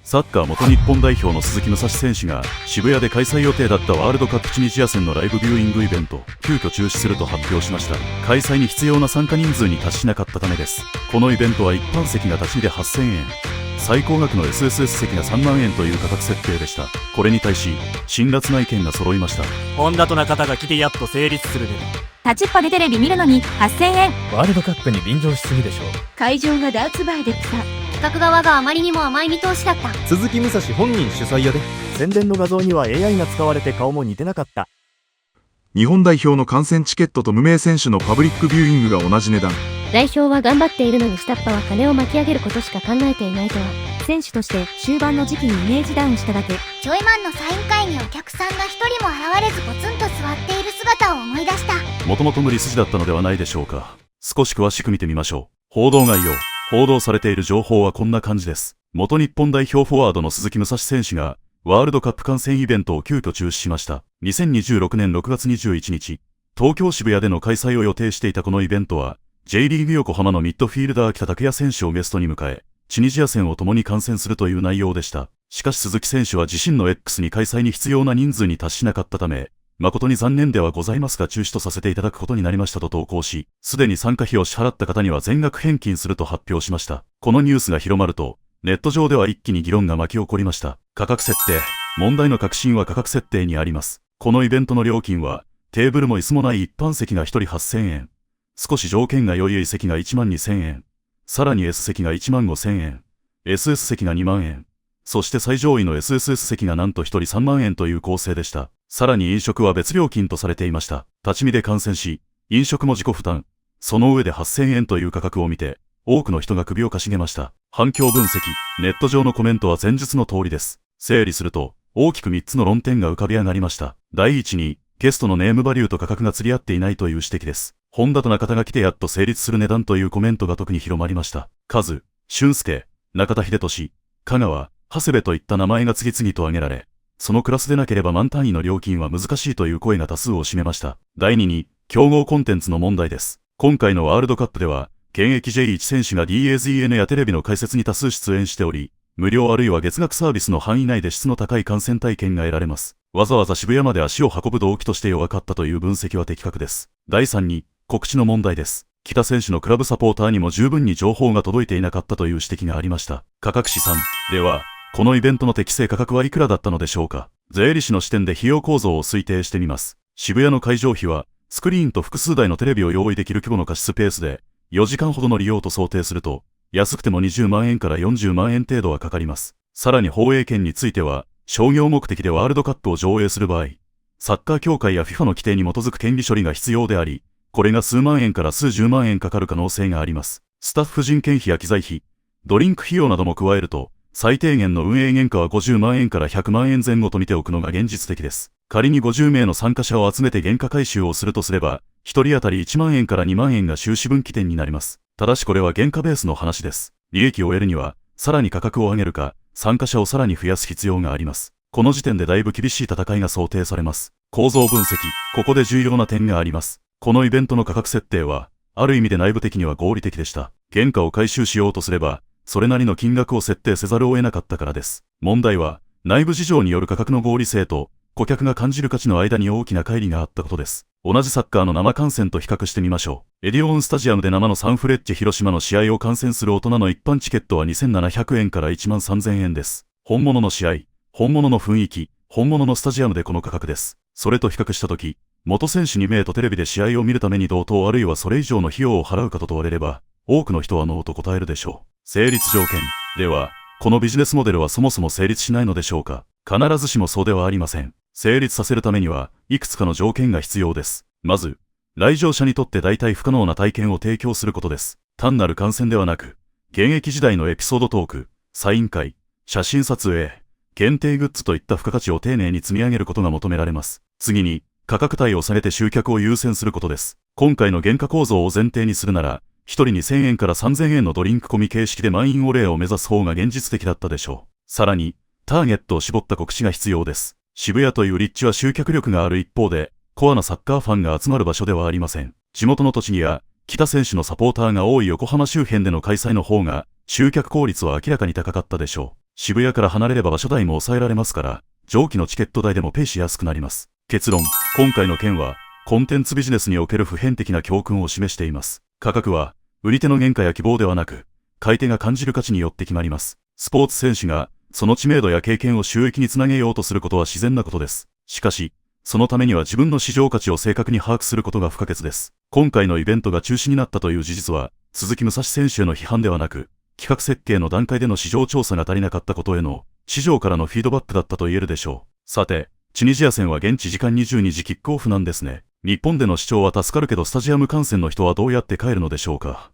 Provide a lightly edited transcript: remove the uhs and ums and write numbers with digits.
サッカー元日本代表の鈴木武蔵選手が渋谷で開催予定だったワールドカップチュニジア戦のライブビューイングイベント急遽中止すると発表しました。開催に必要な参加人数に達しなかったためです。このイベントは一般席が立ち見で8000円、最高額の SSS 席が3万円という価格設定でした。これに対し辛辣な意見が揃いました。本田と中田が来てやっと成立するで。立ちっぱでテレビ見るのに8000円。ワールドカップに便乗しすぎでしょ。会場がダーツバーで草。企画側があまりにも甘い見通しだった。鈴木武蔵本人主催やで。宣伝の画像には AI が使われて顔も似てなかった。日本代表の観戦チケットと無名選手のパブリックビューイングが同じ値段。代表は頑張っているのに下っ端は金を巻き上げることしか考えていないとは。選手として終盤の時期にイメージダウンしただけ。ジョイマンのサイン会にお客さんが一人も現れずポツンと座っている姿を思い出した。もともと無理筋だったのではないでしょうか。少し詳しく見てみましょう。報道概要。報道されている情報はこんな感じです。元日本代表フォワードの鈴木武蔵選手がワールドカップ観戦イベントを急遽中止しました。2026年6月21日、東京渋谷での開催を予定していたこのイベントは、J リーグ横浜のミッドフィールダー北拓也選手をゲストに迎え、チュニジア戦を共に観戦するという内容でした。しかし鈴木選手は自身の X に開催に必要な人数に達しなかったため、誠に残念ではございますが中止とさせていただくことになりましたと投稿し、すでに参加費を支払った方には全額返金すると発表しました。このニュースが広まると、ネット上では一気に議論が巻き起こりました。価格設定。問題の核心は価格設定にあります。このイベントの料金は、テーブルも椅子もない一般席が1人8000円。少し条件が良い席が1万2000円。さらに S 席が1万5000円。SS 席が2万円。そして最上位の SSS 席がなんと1人3万円という構成でした。さらに飲食は別料金とされていました。立ち見で観戦し、飲食も自己負担。その上で8000円という価格を見て、多くの人が首をかしげました。反響分析。ネット上のコメントは前述の通りです。整理すると、大きく3つの論点が浮かび上がりました。第一に、ゲストのネームバリューと価格が釣り合っていないという指摘です。本田と中田が来てやっと成立する値段というコメントが特に広まりました。カズ、俊介、中田秀俊、香川、長谷部といった名前が次々と挙げられ、そのクラスでなければ満単位の料金は難しいという声が多数を占めました。第2に、競合コンテンツの問題です。今回のワールドカップでは、現役 J1 選手が DAZN やテレビの解説に多数出演しており、無料あるいは月額サービスの範囲内で質の高い観戦体験が得られます。わざわざ渋谷まで足を運ぶ動機として弱かったという分析は的確です。第3に、告知の問題です。北選手のクラブサポーターにも十分に情報が届いていなかったという指摘がありました。価格試算。では、このイベントの適正価格はいくらだったのでしょうか。税理士の視点で費用構造を推定してみます。渋谷の会場費は、スクリーンと複数台のテレビを用意できる規模の貸しスペースで、4時間ほどの利用と想定すると、安くても20万円から40万円程度はかかります。さらに放映権については、商業目的でワールドカップを上映する場合、サッカー協会や FIFA の規定に基づく権利処理が必要であり、これが数万円から数十万円かかる可能性があります。スタッフ人件費や機材費、ドリンク費用なども加えると、最低限の運営原価は50万円から100万円前後と見ておくのが現実的です。仮に50名の参加者を集めて原価回収をするとすれば、1人当たり1万円から2万円が収支分岐点になります。ただしこれは原価ベースの話です。利益を得るには、さらに価格を上げるか、参加者をさらに増やす必要があります。この時点でだいぶ厳しい戦いが想定されます。構造分析。ここで重要な点があります。このイベントの価格設定は、ある意味で内部的には合理的でした。原価を回収しようとすれば、それなりの金額を設定せざるを得なかったからです。問題は、内部事情による価格の合理性と、顧客が感じる価値の間に大きな乖離があったことです。同じサッカーの生観戦と比較してみましょう。エディオンスタジアムで生のサンフレッチェ広島の試合を観戦する大人の一般チケットは2700円から1万3000円です。本物の試合、本物の雰囲気、本物のスタジアムでこの価格です。それと比較したとき、元選手2名とテレビで試合を見るために同等あるいはそれ以上の費用を払うかと問われれば、多くの人はノーと答えるでしょう。成立条件。では、このビジネスモデルはそもそも成立しないのでしょうか。必ずしもそうではありません。成立させるためには、いくつかの条件が必要です。まず、来場者にとって大体不可能な体験を提供することです。単なる観戦ではなく、現役時代のエピソードトーク、サイン会、写真撮影、限定グッズといった付加価値を丁寧に積み上げることが求められます。次に、価格帯を下げて集客を優先することです。今回の原価構造を前提にするなら、1人2000円から3000円のドリンク込み形式で満員御礼を目指す方が現実的だったでしょう。さらに、ターゲットを絞った告知が必要です。渋谷という立地は集客力がある一方で、コアなサッカーファンが集まる場所ではありません。地元の栃木や北選手のサポーターが多い横浜周辺での開催の方が、集客効率は明らかに高かったでしょう。渋谷から離れれば場所代も抑えられますから、上記のチケット代でもペイしやすくなります。結論、今回の件は、コンテンツビジネスにおける普遍的な教訓を示しています。価格は、売り手の原価や希望ではなく、買い手が感じる価値によって決まります。スポーツ選手が、その知名度や経験を収益につなげようとすることは自然なことです。しかし、そのためには自分の市場価値を正確に把握することが不可欠です。今回のイベントが中止になったという事実は、鈴木武蔵選手への批判ではなく、企画設計の段階での市場調査が足りなかったことへの、市場からのフィードバックだったと言えるでしょう。さて、チュニジア戦は現地時間22時キックオフなんですね。日本での視聴は助かるけどスタジアム観戦の人はどうやって帰るのでしょうか。